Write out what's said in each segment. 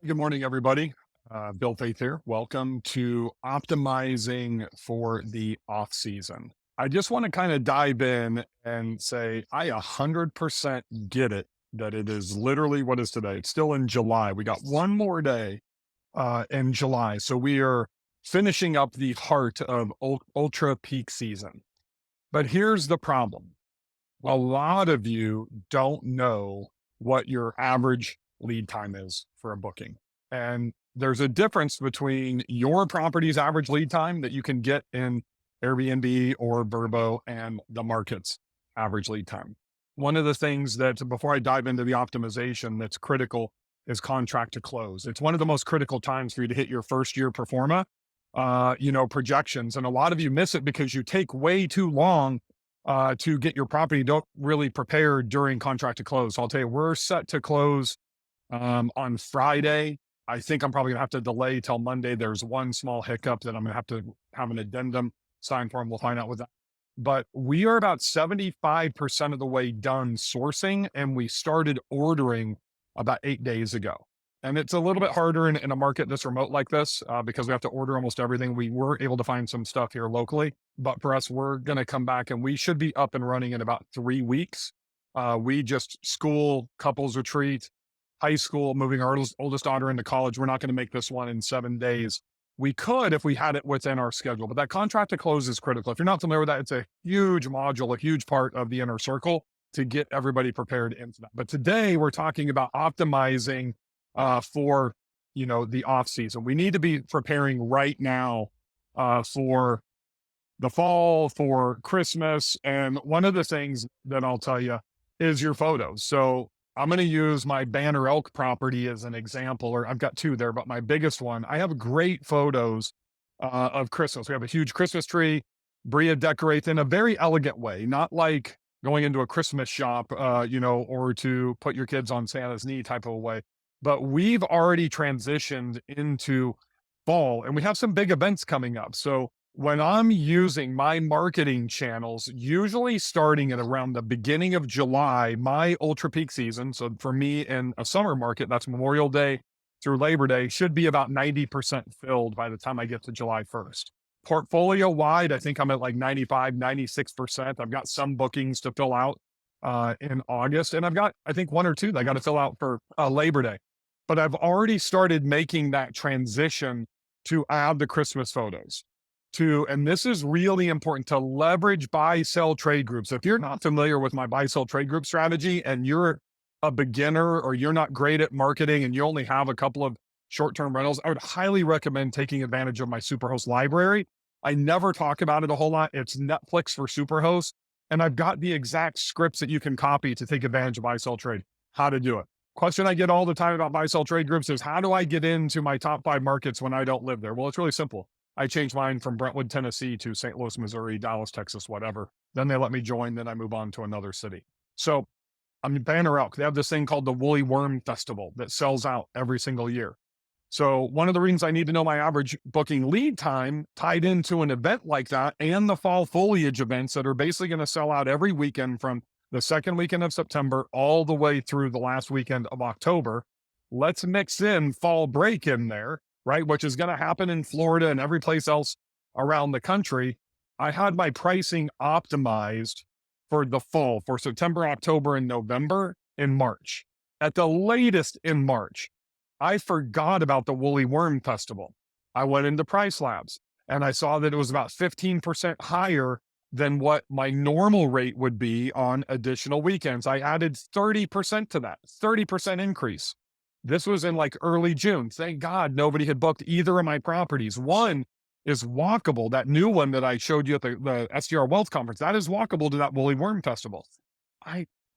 Good morning, everybody. Bill Faith here. Welcome to Optimizing for the Off Season. I just want to kind of dive in and say I 100% get it that it is literally what is today. It's still in July. We got one more day in July. So we are finishing up the heart of ultra peak season. But here's the problem. A lot of you don't know what your average lead time is for a booking. And there's a difference between your property's average lead time that you can get in Airbnb or Verbo and the market's average lead time. One of the things that, before I dive into the optimization, that's critical is contract to close. It's one of the most critical times for you to hit your first year performa, projections. And a lot of you miss it because you take way too long to get your property. Don't really prepare during contract to close. So I'll tell you, we're set to close on Friday. I think I'm probably gonna have to delay till Monday. There's one small hiccup that I'm gonna have to have an addendum signed for, and we'll find out with that. But we are about 75% of the way done sourcing, and we started ordering about 8 days ago. And it's a little bit harder in a market this remote like this because we have to order almost everything. We were able to find some stuff here locally, but for us, we're going to come back and we should be up and running in about 3 weeks. We just school, couples retreat, high school, moving our oldest daughter into college. We're not going to make this one in 7 days. We could if we had it within our schedule, but that contract to close is critical. If you're not familiar with that, it's a huge module, a huge part of the inner circle to get everybody prepared into that. But today we're talking about optimizing for the off season. We need to be preparing right now for the fall, for Christmas. And one of the things that I'll tell you is your photos. So I'm going to use my Banner Elk property as an example, or I've got two there, but my biggest one, I have great photos of Christmas. We have a huge Christmas tree. Bria decorates in a very elegant way, not like going into a Christmas shop, or to put your kids on Santa's knee type of a way. But we've already transitioned into fall and we have some big events coming up. So when I'm using my marketing channels, usually starting at around the beginning of July, my ultra peak season. So for me in a summer market, that's Memorial Day through Labor Day, should be about 90% filled by the time I get to July 1st. Portfolio wide, I think I'm at like 95, 96%. I've got some bookings to fill out in August. And I've got, I think, one or two that I got to fill out for Labor Day. But I've already started making that transition to add the Christmas photos and this is really important, to leverage buy, sell, trade groups. If you're not familiar with my buy, sell, trade group strategy and you're a beginner or you're not great at marketing and you only have a couple of short-term rentals, I would highly recommend taking advantage of my Superhost library. I never talk about it a whole lot. It's Netflix for Superhost. And I've got the exact scripts that you can copy to take advantage of buy, sell, trade, how to do it. Question I get all the time about buy, sell, trade groups is, how do I get into my top 5 markets when I don't live there? Well, it's really simple. I changed mine from Brentwood, Tennessee to St. Louis, Missouri, Dallas, Texas, whatever. Then they let me join. Then I move on to another city. So I'm in Banner Elk. They have this thing called the Woolly Worm Festival that sells out every single year. So one of the reasons I need to know my average booking lead time tied into an event like that and the fall foliage events that are basically going to sell out every weekend from the second weekend of September all the way through the last weekend of October. Let's mix in fall break in there, right? Which is going to happen in Florida and every place else around the country. I had my pricing optimized for the fall, for September, October, and November in March. At the latest in March, I forgot about the Woolly Worm Festival. I went into Price Labs and I saw that it was about 15% higher than what my normal rate would be on additional weekends. I added 30% to that, 30% increase. This was in like early June. Thank God nobody had booked either of my properties. One is walkable. That new one that I showed you at the SDR Wealth Conference, that is walkable to that Woolly Worm Festival.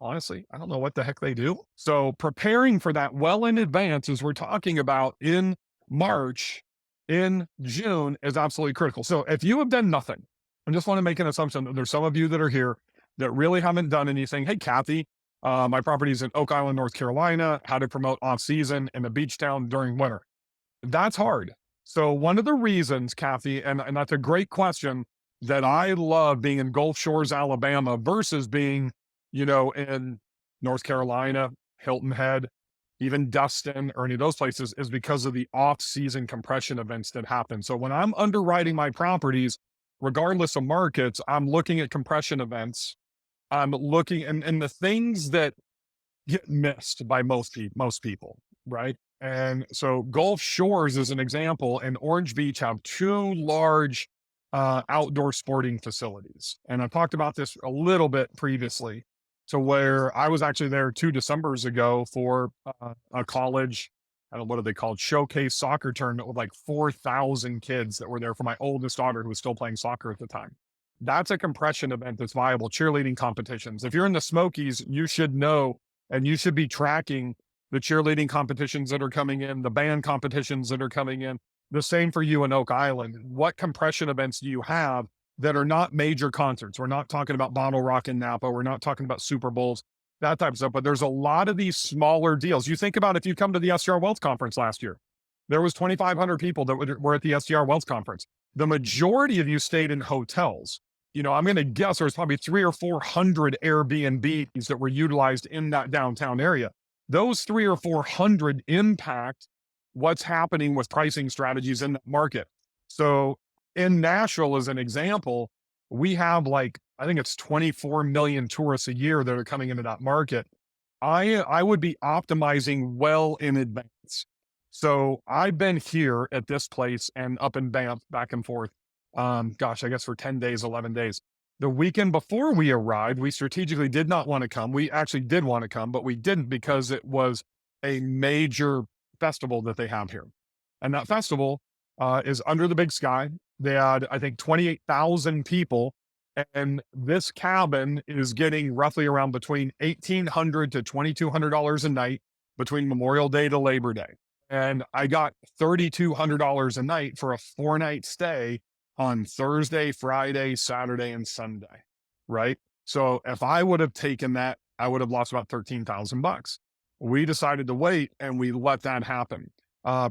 Honestly, I don't know what the heck they do. So preparing for that well in advance, as we're talking about in March, in June, is absolutely critical. So if you have done nothing, I just want to make an assumption that there's some of you that are here that really haven't done anything. Hey, Kathy, my property is in Oak Island, North Carolina. How to promote off season in a beach town during winter. That's hard. So one of the reasons, Kathy, and that's a great question, that I love being in Gulf Shores, Alabama versus being, in North Carolina, Hilton Head, even Dustin or any of those places, is because of the off-season compression events that happen. So when I'm underwriting my properties, regardless of markets, I'm looking at compression events. I'm looking and the things that get missed by most people, right? And so Gulf Shores is an example, and Orange Beach have two large outdoor sporting facilities. And I talked about this a little bit previously, to where I was actually there 2 Decembers ago for a college, I don't know, what are they called? Showcase soccer tournament with like 4,000 kids that were there for my oldest daughter who was still playing soccer at the time. That's a compression event that's viable. Cheerleading competitions. If you're in the Smokies, you should know and you should be tracking the cheerleading competitions that are coming in, the band competitions that are coming in. The same for you in Oak Island. What compression events do you have that are not major concerts? We're not talking about Bottle Rock in Napa. We're not talking about Super Bowls, that type of stuff. But there's a lot of these smaller deals. You think about if you come to the SDR Wealth Conference last year, there was 2,500 people that were at the SDR Wealth Conference. The majority of you stayed in hotels. I'm going to guess there's probably 300 or 400 Airbnbs that were utilized in that downtown area. Those 300 or 400 impact what's happening with pricing strategies in the market. So in Nashville, as an example, we have I think it's 24 million tourists a year that are coming into that market. I would be optimizing well in advance. So I've been here at this place and up in Banff, back and forth. I guess for 10 days, 11 days. The weekend before we arrived, we strategically did not want to come. We actually did want to come, but we didn't because it was a major festival that they have here. And that festival is under the big sky. They had, I think, 28,000 people. And this cabin is getting roughly around between $1,800 to $2,200 a night between Memorial Day to Labor Day. And I got $3,200 a night for a 4-night stay on Thursday, Friday, Saturday, and Sunday, right? So if I would have taken that, I would have lost about $13,000. We decided to wait and we let that happen.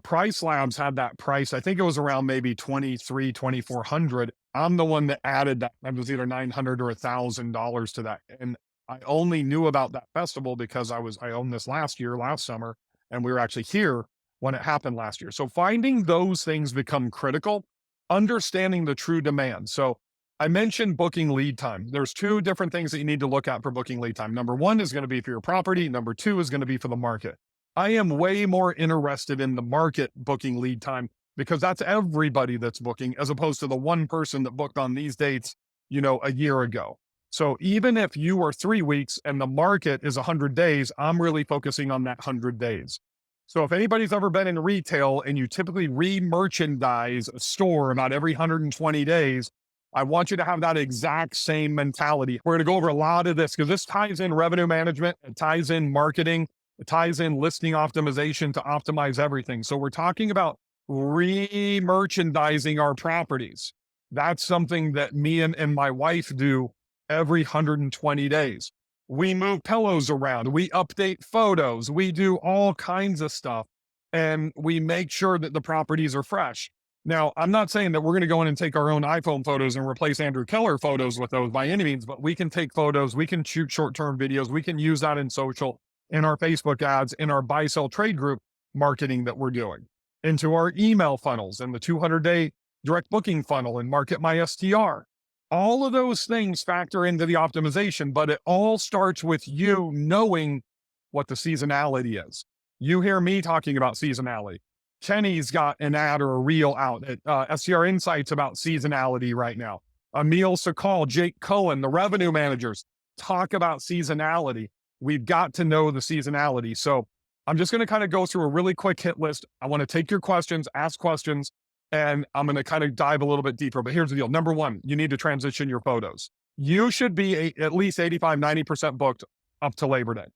Price Labs had that price. I think it was around maybe $2,300, $2,400. I'm the one that added that. It was either $900 or $1,000 to that. And I only knew about that festival because I owned this last summer, and we were actually here when it happened last year. So finding those things become critical, understanding the true demand. So I mentioned booking lead time. There's two different things that you need to look at for booking lead time. Number one is going to be for your property. Number two is going to be for the market. I am way more interested in the market booking lead time because that's everybody that's booking, as opposed to the one person that booked on these dates, a year ago. So even if you are 3 weeks and the market is 100 days, I'm really focusing on that 100 days. So if anybody's ever been in retail and you typically re-merchandise a store about every 120 days, I want you to have that exact same mentality. We're going to go over a lot of this because this ties in revenue management, it ties in marketing, it ties in listing optimization to optimize everything. So we're talking about re-merchandising our properties. That's something that me and my wife do every 120 days. We move pillows around, we update photos, we do all kinds of stuff, and we make sure that the properties are fresh. Now, I'm not saying that we're going to go in and take our own iPhone photos and replace Andrew Keller photos with those by any means, but we can take photos, we can shoot short-term videos, we can use that in social, in our Facebook ads, in our buy-sell trade group marketing that we're doing, into our email funnels and the 200-day direct booking funnel and Market My STR. All of those things factor into the optimization, but it all starts with you knowing what the seasonality is. You hear me talking about seasonality. Kenny's got an ad or a reel out at STR Insights about seasonality right now. Emil Sakal, Jake Cohen, the revenue managers talk about seasonality. We've got to know the seasonality. So I'm just going to kind of go through a really quick hit list. I want to take your questions, ask questions, and I'm going to kind of dive a little bit deeper. But here's the deal. Number one, you need to transition your photos. You should be at least 85, 90% booked up to Labor Day.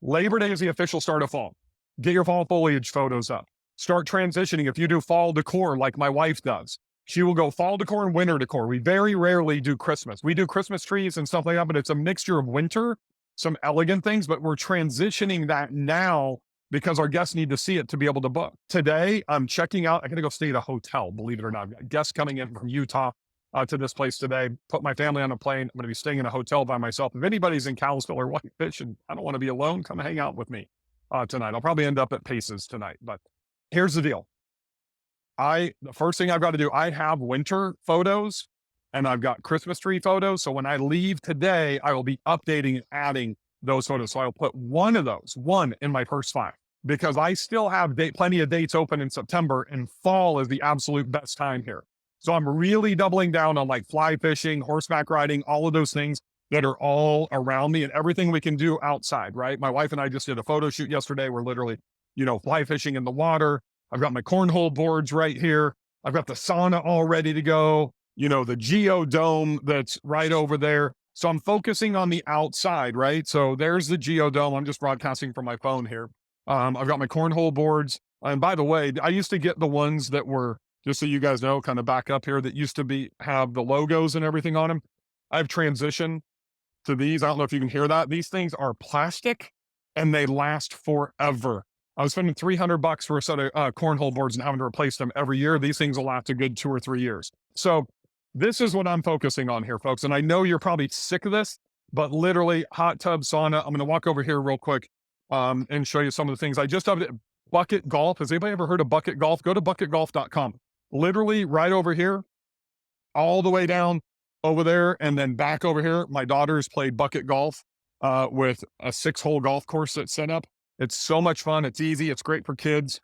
Labor Day is the official start of fall. Get your fall foliage photos up. Start transitioning. If you do fall decor like my wife does, she will go fall decor and winter decor. We very rarely do Christmas. We do Christmas trees and stuff like that, but it's a mixture of winter, some elegant things, but we're transitioning that now because our guests need to see it to be able to book. Today, I'm checking out. I'm going to go stay at a hotel, believe it or not. I've got guests coming in from Utah to this place today. Put my family on a plane. I'm going to be staying in a hotel by myself. If anybody's in Kalispell or Whitefish and I don't want to be alone, come hang out with me. tonight. I'll probably end up at Paces tonight, but here's the deal. The first thing I've got to do, I have winter photos and I've got Christmas tree photos. So when I leave today, I will be updating and adding those photos. So I'll put one of those, one in my first file, because I still have plenty of dates open in September, and fall is the absolute best time here. So I'm really doubling down on like fly fishing, horseback riding, all of those things that are all around me and everything we can do outside, right? My wife and I just did a photo shoot yesterday. We're literally, fly fishing in the water. I've got my cornhole boards right here. I've got the sauna all ready to go. The geodome that's right over there. So I'm focusing on the outside, right? So there's the geodome. I'm just broadcasting from my phone here. I've got my cornhole boards. And by the way, I used to get the ones that were, just so you guys know, kind of back up here, that used to have the logos and everything on them. I've transitioned to these. I don't know if you can hear that. These things are plastic and they last forever. I was spending $300 for a set of cornhole boards and having to replace them every year. These things will last a good 2 or 3 years. So this is what I'm focusing on here, folks. And I know you're probably sick of this, but literally hot tub, sauna. I'm going to walk over here real quick and show you some of the things. I just updated Bucket Golf. Has anybody ever heard of Bucket Golf? Go to bucketgolf.com. Literally right over here, all the way down over there, and then back over here. My daughter's played bucket golf with a 6-hole golf course that's set up. It's so much fun. It's easy. It's great for kids.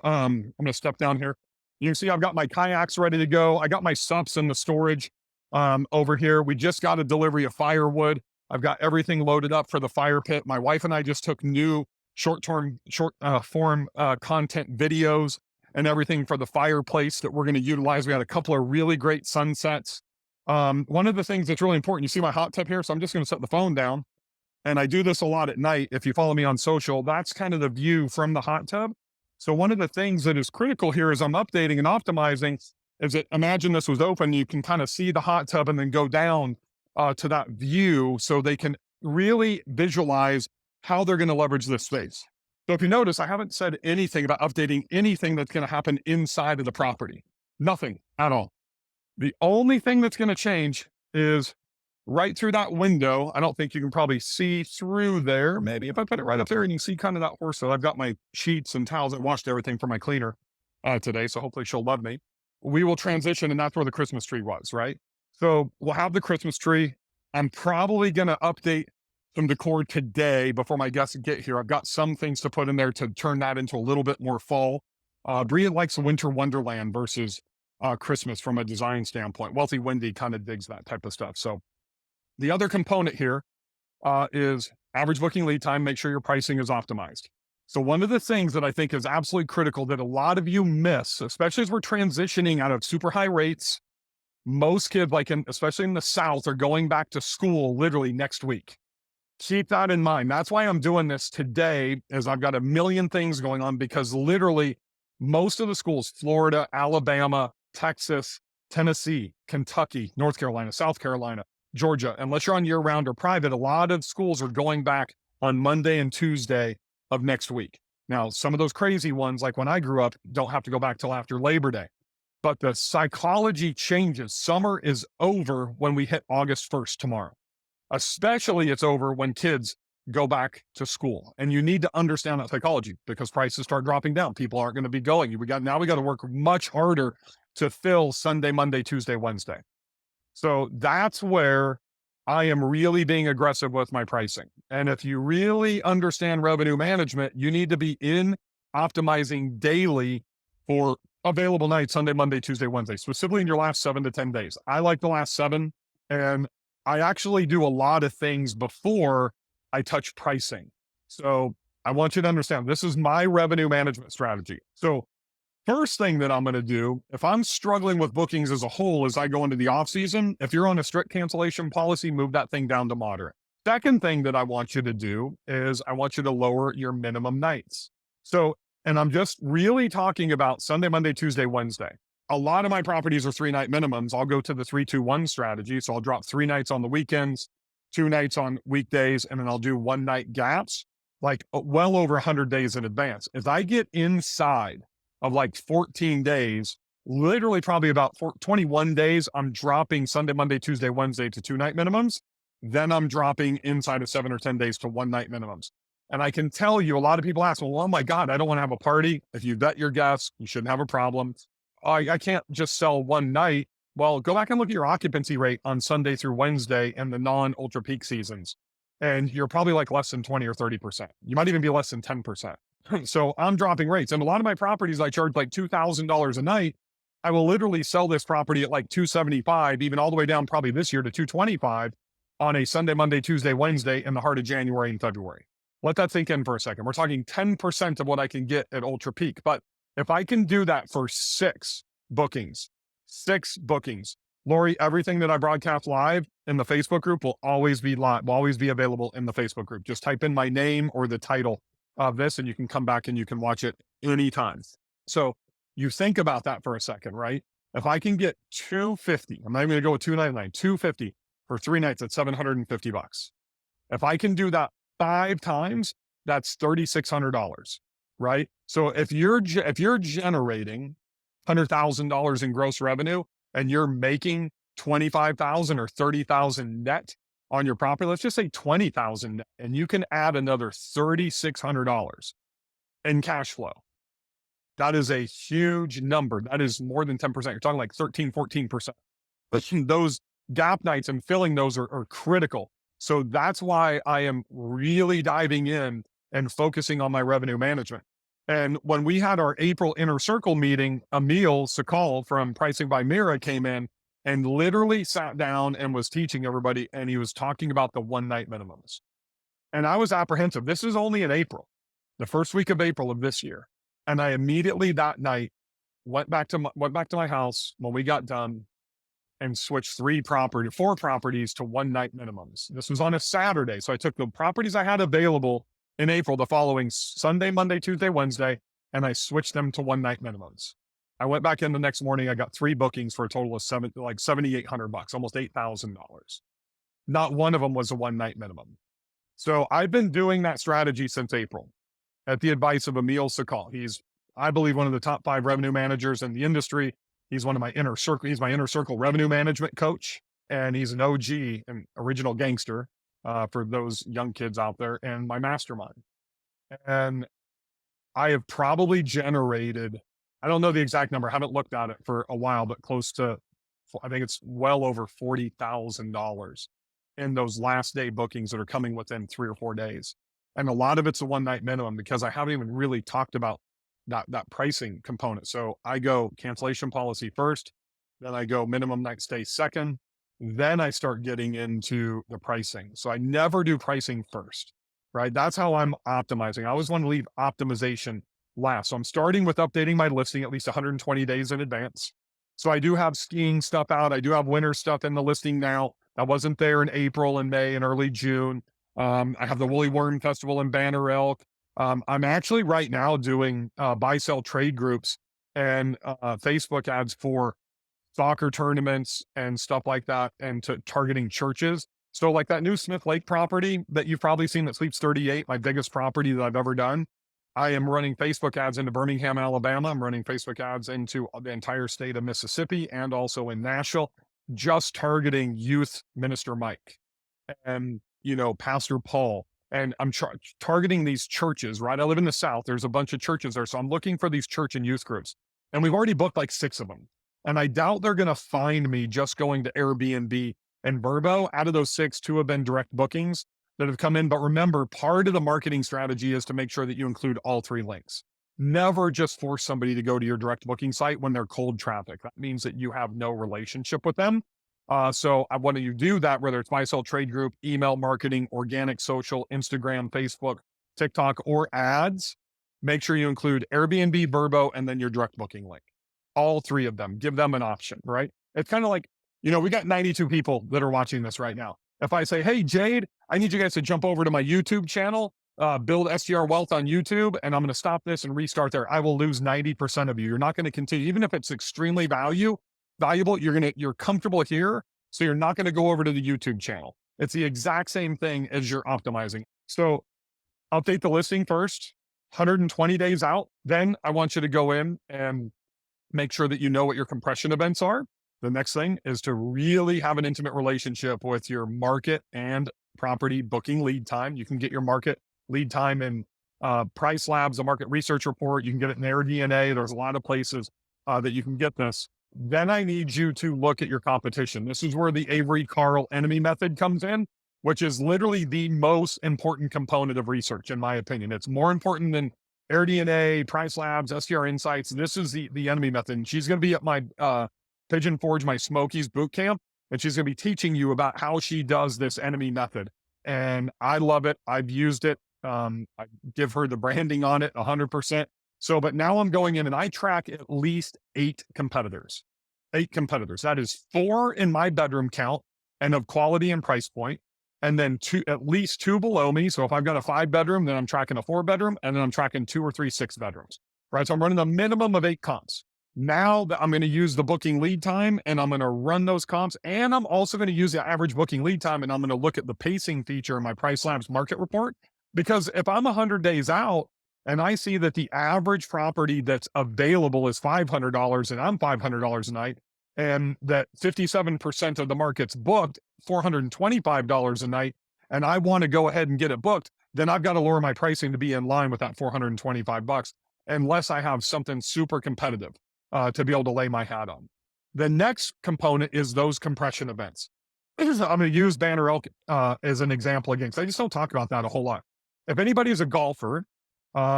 I'm going to step down here. You can see I've got my kayaks ready to go. I got my sups in the storage over here. We just got a delivery of firewood. I've got everything loaded up for the fire pit. My wife and I just took new short form content videos and everything for the fireplace that we're going to utilize. We had a couple of really great sunsets. One of the things that's really important, you see my hot tub here. So I'm just going to set the phone down. And I do this a lot at night. If you follow me on social, that's kind of the view from the hot tub. So one of the things that is critical here as I'm updating and optimizing is that, imagine this was open, you can kind of see the hot tub and then go down to that view so they can really visualize how they're going to leverage this space. So if you notice, I haven't said anything about updating anything that's going to happen inside of the property. Nothing at all. The only thing that's going to change is right through that window. I don't think you can probably see through there. Maybe if I put it right up there and you can see kind of that horse. So I've got my sheets and towels. I washed everything for my cleaner today. So hopefully she'll love me. We will transition, and that's where the Christmas tree was, right? So we'll have the Christmas tree. I'm probably going to update some decor today before my guests get here. I've got some things to put in there to turn that into a little bit more fall. Bria likes winter wonderland versus Christmas from a design standpoint. Wealthy Wendy kind of digs that type of stuff. So the other component here is average booking lead time. Make sure your pricing is optimized. So one of the things that I think is absolutely critical that a lot of you miss, especially as we're transitioning out of super high rates, most kids, especially in the South, are going back to school literally next week. Keep that in mind. That's why I'm doing this today, is I've got a million things going on, because literally most of the schools, Florida, Alabama, Texas, Tennessee, Kentucky, North Carolina, South Carolina, Georgia, unless you're on year round or private, a lot of schools are going back on Monday and Tuesday of next week. Now, some of those crazy ones, like when I grew up, don't have to go back till after Labor Day. But the psychology changes. Summer is over when we hit August 1st tomorrow. Especially it's over when kids go back to school. And you need to understand that psychology, because prices start dropping down. People aren't going to be going. We got to work much harder to fill Sunday, Monday, Tuesday, Wednesday. So that's where I am really being aggressive with my pricing. And if you really understand revenue management, you need to be in optimizing daily for available nights, Sunday, Monday, Tuesday, Wednesday, specifically in your last 7 to 10 days. I like the last 7, and I actually do a lot of things before I touch pricing. So I want you to understand, this is my revenue management strategy. So first thing that I'm going to do, if I'm struggling with bookings as a whole as I go into the off season, if you're on a strict cancellation policy, move that thing down to moderate. Second thing that I want you to do is I want you to lower your minimum nights. So, and I'm just really talking about Sunday, Monday, Tuesday, Wednesday. A lot of my properties are 3-night minimums. I'll go to the 3-2-1 strategy. So I'll drop 3 nights on the weekends, 2 nights on weekdays, and then I'll do 1-night gaps, like well over 100 days in advance. If I get inside of like 14 days, literally probably about 21 days, I'm dropping Sunday, Monday, Tuesday, Wednesday to 2-night minimums. Then I'm dropping inside of 7 or 10 days to 1-night minimums. And I can tell you, a lot of people ask, well, oh my God, I don't want to have a party. If you vet your guests, you shouldn't have a problem. I can't just sell one night. Well, go back and look at your occupancy rate on Sunday through Wednesday and the non-ultra peak seasons. And you're probably like less than 20 or 30%. You might even be less than 10%. So I'm dropping rates. And a lot of my properties, I charge like $2,000 a night. I will literally sell this property at like 275, even all the way down probably this year to 225 on a Sunday, Monday, Tuesday, Wednesday in the heart of January and February. Let that sink in for a second. We're talking 10% of what I can get at ultra peak. But if I can do that for six bookings, Lori, everything that I broadcast live in the Facebook group will always be live, will always be available in the Facebook group. Just type in my name or the title of this and you can come back and you can watch it anytime. So you think about that for a second, right? If I can get 250, I'm not even going to go with 299, 250 for 3 nights at $750. If I can do that 5 times, that's $3,600, right? So if you're generating $100,000 in gross revenue and you're making 25,000 or 30,000 net on your property, let's just say 20,000 net, and you can add another $3,600 in cash flow. That is a huge number. That is more than 10%. You're talking like 13, 14%. But those gap nights and filling those are critical. So that's why I am really diving in and focusing on my revenue management. And when we had our April Inner Circle meeting, Emil Sakal from Pricing by Mira came in and literally sat down and was teaching everybody. And he was talking about the one night minimums. And I was apprehensive. This is only in April, the first week of April of this year. And I immediately that night went back to my house when we got done and switched 4 properties to one night minimums. This was on a Saturday. So I took the properties I had available in April, the following Sunday, Monday, Tuesday, Wednesday, and I switched them to one night minimums. I went back in the next morning. I got 3 bookings for a total of $7,800, almost $8,000. Not one of them was a one night minimum. So I've been doing that strategy since April at the advice of Emil Sakal. He's, I believe, one of the top 5 revenue managers in the industry. He's one of my inner circle. He's my inner circle revenue management coach, and he's an OG and original gangster for those young kids out there, and my mastermind. And I have probably generated, I don't know the exact number, I haven't looked at it for a while, but close to, I think it's well over $40,000 in those last day bookings that are coming within 3 or 4 days. And a lot of it's a one night minimum because I haven't even really talked about that pricing component. So I go cancellation policy first, then I go minimum night stay second, then I start getting into the pricing. So I never do pricing first, right? That's how I'm optimizing. I always want to leave optimization last. So I'm starting with updating my listing at least 120 days in advance. So I do have skiing stuff out. I do have winter stuff in the listing now. That wasn't there in April and May and early June. I have the Woolly Worm Festival in Banner Elk. I'm actually right now doing buy, sell, trade groups and Facebook ads for soccer tournaments and stuff like that, and to targeting churches. So like that new Smith Lake property that you've probably seen that sleeps 38, my biggest property that I've ever done. I am running Facebook ads into Birmingham, Alabama. I'm running Facebook ads into the entire state of Mississippi and also in Nashville, just targeting youth minister Mike and, Pastor Paul. And I'm targeting these churches, right? I live in the South. There's a bunch of churches there. So I'm looking for these church and youth groups. And we've already booked like 6 of them. And I doubt they're going to find me just going to Airbnb and Vrbo. Out of those 6, 2 have been direct bookings that have come in. But remember, part of the marketing strategy is to make sure that you include all 3 links. Never just force somebody to go to your direct booking site when they're cold traffic. That means that you have no relationship with them. So I want you to do that, whether it's buy, sell, trade group, email marketing, organic social, Instagram, Facebook, TikTok, or ads. Make sure you include Airbnb, Vrbo, and then your direct booking link. All 3 of them. Give them an option, right? It's kind of like, we got 92 people that are watching this right now. If I say, hey, Jade, I need you guys to jump over to my YouTube channel, build SDR Wealth on YouTube, and I'm going to stop this and restart there, I will lose 90% of you. You're not going to continue. Even if it's extremely valuable, you're comfortable here. So you're not going to go over to the YouTube channel. It's the exact same thing as you're optimizing. So update the listing first, 120 days out. Then I want you to go in and make sure that you know what your compression events are. The next thing is to really have an intimate relationship with your market and property booking lead time. You can get your market lead time in Price Labs, a market research report. You can get it in AirDNA. There's a lot of places that you can get this. Then I need you to look at your competition. This is where the Avery Carl enemy method comes in, which is literally the most important component of research, in my opinion. It's more important than AirDNA, Price Labs, STR Insights. This is the enemy method. And she's going to be at my Pigeon Forge, my Smokies boot camp, and she's going to be teaching you about how she does this enemy method. And I love it. I've used it. I give her the branding on it 100%. So, but now I'm going in and I track at least 8 competitors. 8 competitors. That is 4 in my bedroom count and of quality and price point, and then at least 2 below me. So if I've got a 5-bedroom, then I'm tracking a 4-bedroom, and then I'm tracking 2 or 3 6-bedrooms, right? So I'm running a minimum of 8 comps. Now that I'm going to use the booking lead time and I'm going to run those comps, and I'm also going to use the average booking lead time, and I'm going to look at the pacing feature in my Price Labs market report. Because if I'm 100 days out and I see that the average property that's available is $500 and I'm $500 a night, and that 57% of the market's booked $425 a night, and I want to go ahead and get it booked, then I've got to lower my pricing to be in line with that $425, unless I have something super competitive to be able to lay my hat on. The next component is those compression events. I'm going to use Banner Elk as an example again, because I just don't talk about that a whole lot. If anybody is a golfer,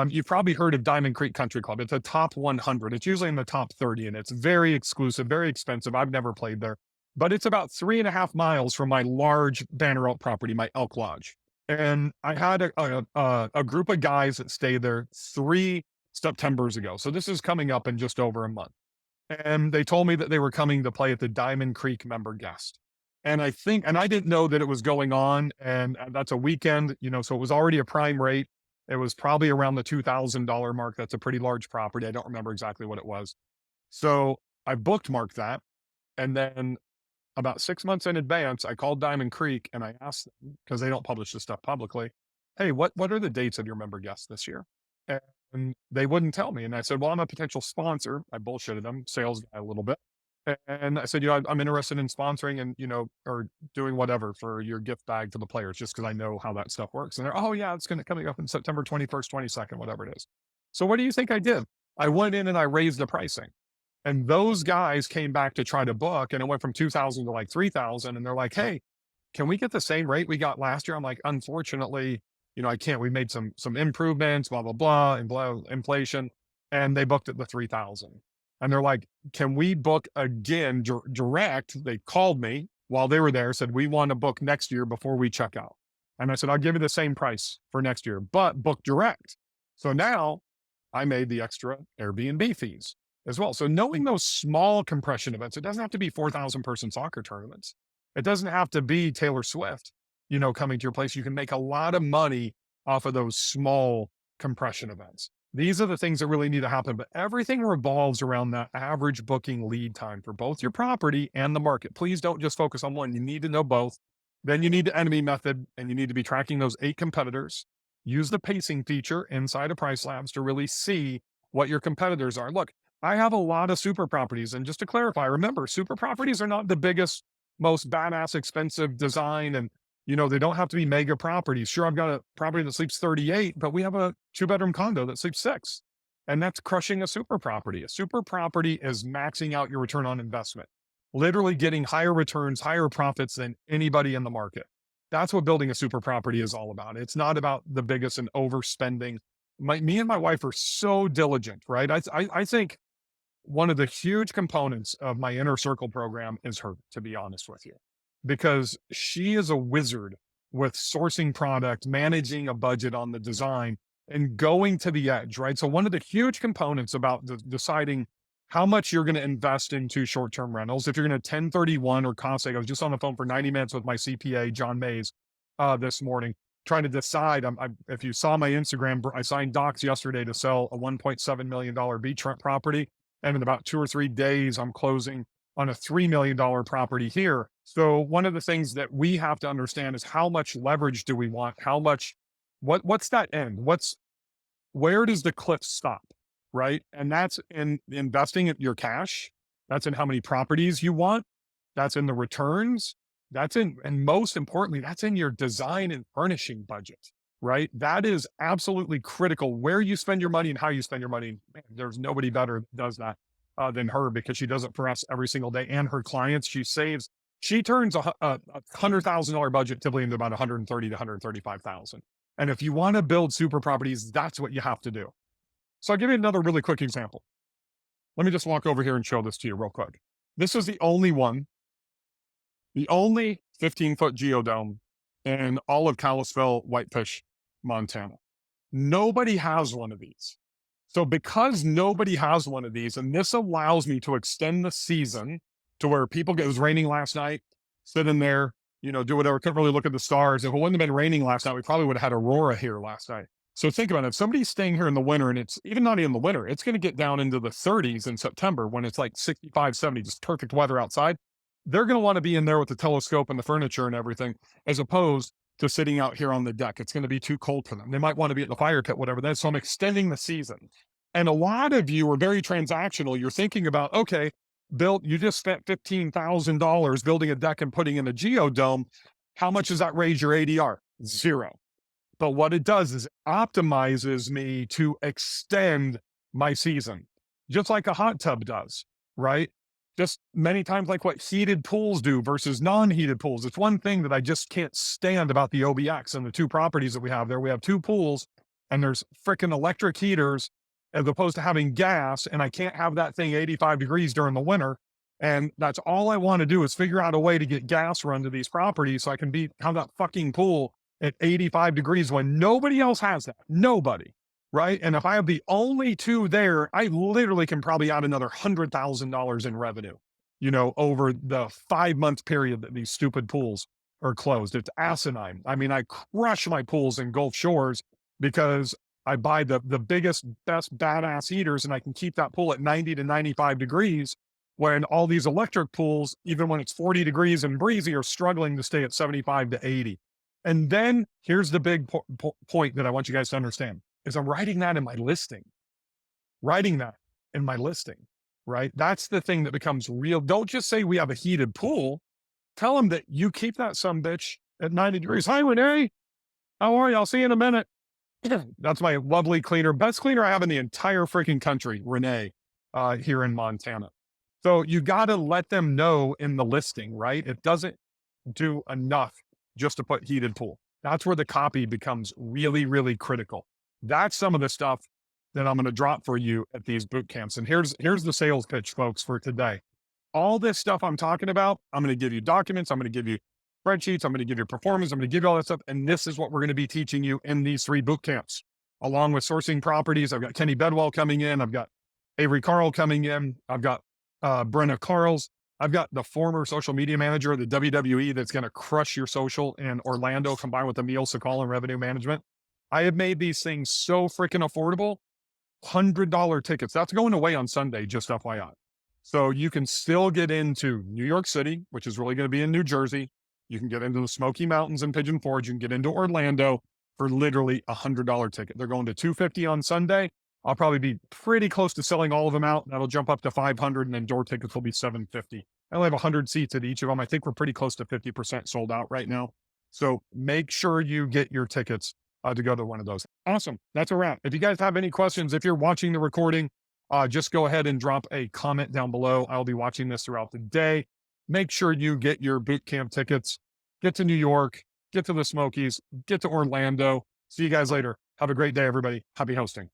you've probably heard of Diamond Creek Country Club. It's a top 100. It's usually in the top 30, and it's very exclusive, very expensive. I've never played there, but it's about 3.5 miles from my large Banner Elk property, my Elk Lodge. And I had a group of guys that stayed there 3 Septembers ago. So this is coming up in just over a month. And they told me that they were coming to play at the Diamond Creek member guest. And I didn't know that it was going on. And that's a weekend, so it was already a prime rate. It was probably around the $2,000 mark. That's a pretty large property. I don't remember exactly what it was. So I bookmarked that. And then about 6 months in advance, I called Diamond Creek and I asked them, because they don't publish this stuff publicly, hey, what are the dates of your member guests this year? And they wouldn't tell me. And I said, well, I'm a potential sponsor. I bullshitted them, sales guy a little bit. And I said, I'm interested in sponsoring and, or doing whatever for your gift bag to the players, just because I know how that stuff works. And they're, oh yeah, it's coming up in September 21st, 22nd, whatever it is. So what do you think I did? I went in and I raised the pricing. And those guys came back to try to book, and it went from 2,000 to like 3,000. And they're like, hey, can we get the same rate we got last year? I'm like, unfortunately, I can't. We made some improvements, blah, blah, blah, and blah, inflation. And they booked at the 3,000. And they're like, can we book again direct? They called me while they were there, said, we want to book next year before we check out. And I said, I'll give you the same price for next year, but book direct. So now I made the extra Airbnb fees as well. So knowing those small compression events, it doesn't have to be 4,000 person soccer tournaments. It doesn't have to be Taylor Swift, coming to your place. You can make a lot of money off of those small compression events. These are the things that really need to happen, but everything revolves around that average booking lead time for both your property and the market. Please don't just focus on one. You need to know both. Then you need the enemy method, and you need to be tracking those 8 competitors. Use the pacing feature inside of Price Labs to really see what your competitors are. Look, I have a lot of super properties. And just to clarify, remember, super properties are not the biggest, most badass, expensive design, and they don't have to be mega properties. Sure, I've got a property that sleeps 38, but we have a 2-bedroom condo that sleeps 6. And that's crushing a super property. A super property is maxing out your return on investment, literally getting higher returns, higher profits than anybody in the market. That's what building a super property is all about. It's not about the biggest and overspending. Me and my wife are so diligent, right? I think one of the huge components of my inner circle program is her, to be honest with you, because she is a wizard with sourcing product, managing a budget on the design, and going to the edge, right? So one of the huge components about deciding how much you're going to invest into short-term rentals, if you're going to 1031 or cost save. I was just on the phone for 90 minutes with my CPA, John Mays, this morning, trying to decide. If you saw my Instagram, I signed docs yesterday to sell a $1.7 million beachfront property. And in about 2 or 3 days, I'm closing on a $3 million property here. So one of the things that we have to understand is how much leverage do we want? How much, what's that end? Where does the cliff stop? Right. And that's in investing your cash. That's in how many properties you want. That's in the returns. And most importantly, that's in your design and furnishing budget. right? That is absolutely critical. Where you spend your money and how you spend your money. Man, there's nobody better that does that than her, because she does it for us every single day and her clients. She turns a $100,000 budget typically into about 130 to 135,000. And if you want to build super properties, that's what you have to do. So I'll give you another really quick example. Let me just walk over here and show this to you real quick. This is the only 15-foot geodome in all of Kalispell, Whitefish, Montana. Nobody has one of these. So because nobody has one of these, and this allows me to extend the season to where it was raining last night, sit in there, do whatever, couldn't really look at the stars. If it wouldn't have been raining last night, we probably would have had Aurora here last night. So think about it. If somebody's staying here in the winter, and it's even not in the winter, it's going to get down into the 30s in September when it's like 65, 70, just perfect weather outside. They're going to want to be in there with the telescope and the furniture and everything, as opposed to sitting out here on the deck. It's going to be too cold for them. They might want to be at the fire pit, whatever that is. So I'm extending the season. And a lot of you are very transactional. You're thinking about, okay, you just spent $15,000 building a deck and putting in a geodome. How much does that raise your ADR? Zero. But what it does is optimizes me to extend my season, just like a hot tub does, right? Just many times like what heated pools do versus non-heated pools. It's one thing that I just can't stand about the OBX and the two properties that we have there. We have two pools and there's freaking electric heaters as opposed to having gas, and I can't have that thing 85 degrees during the winter. And that's all I want to do is figure out a way to get gas run to these properties so I can have that fucking pool at 85 degrees when nobody else has that. Nobody. Right. And if I have the only two there, I literally can probably add another $100,000 in revenue, over the 5-month period that these stupid pools are closed. It's asinine. I mean, I crush my pools in Gulf Shores because I buy the biggest, best, badass heaters, and I can keep that pool at 90 to 95 degrees when all these electric pools, even when it's 40 degrees and breezy, are struggling to stay at 75 to 80. And then here's the big point that I want you guys to understand is I'm writing that in my listing, right? That's the thing that becomes real. Don't just say we have a heated pool. Tell them that you keep that sumbitch at 90 degrees. Hi, Renee. How are you? I'll see you in a minute. That's my lovely cleaner, best cleaner I have in the entire freaking country, Renee, here in Montana. So you got to let them know in the listing, right? It doesn't do enough just to put heated pool. That's where the copy becomes really, really critical. That's some of the stuff that I'm going to drop for you at these boot camps. And here's the sales pitch, folks, for today. All this stuff I'm talking about, I'm going to give you documents. I'm going to give you spreadsheets. I'm going to give you performance. I'm going to give you all that stuff. And this is what we're going to be teaching you in these 3 boot camps, along with sourcing properties. I've got Kenny Bedwell coming in. I've got Avery Carl coming in. I've got Brenna Carls. I've got the former social media manager of the WWE that's going to crush your social in Orlando, combined with Emil Sakal and revenue management. I have made these things so freaking affordable. $100 tickets. That's going away on Sunday, just FYI. So you can still get into New York City, which is really going to be in New Jersey. You can get into the Smoky Mountains and Pigeon Forge. You can get into Orlando for literally $100 ticket. They're going to $250 on Sunday. I'll probably be pretty close to selling all of them out. That'll jump up to $500, and then door tickets will be $750. I only have 100 seats at each of them. I think we're pretty close to 50% sold out right now. So make sure you get your tickets to go to one of those. Awesome. That's a wrap. If you guys have any questions, if you're watching the recording, just go ahead and drop a comment down below. I'll be watching this throughout the day. Make sure you get your boot camp tickets. Get to New York, get to the Smokies, get to Orlando. See you guys later. Have a great day, everybody. Happy hosting.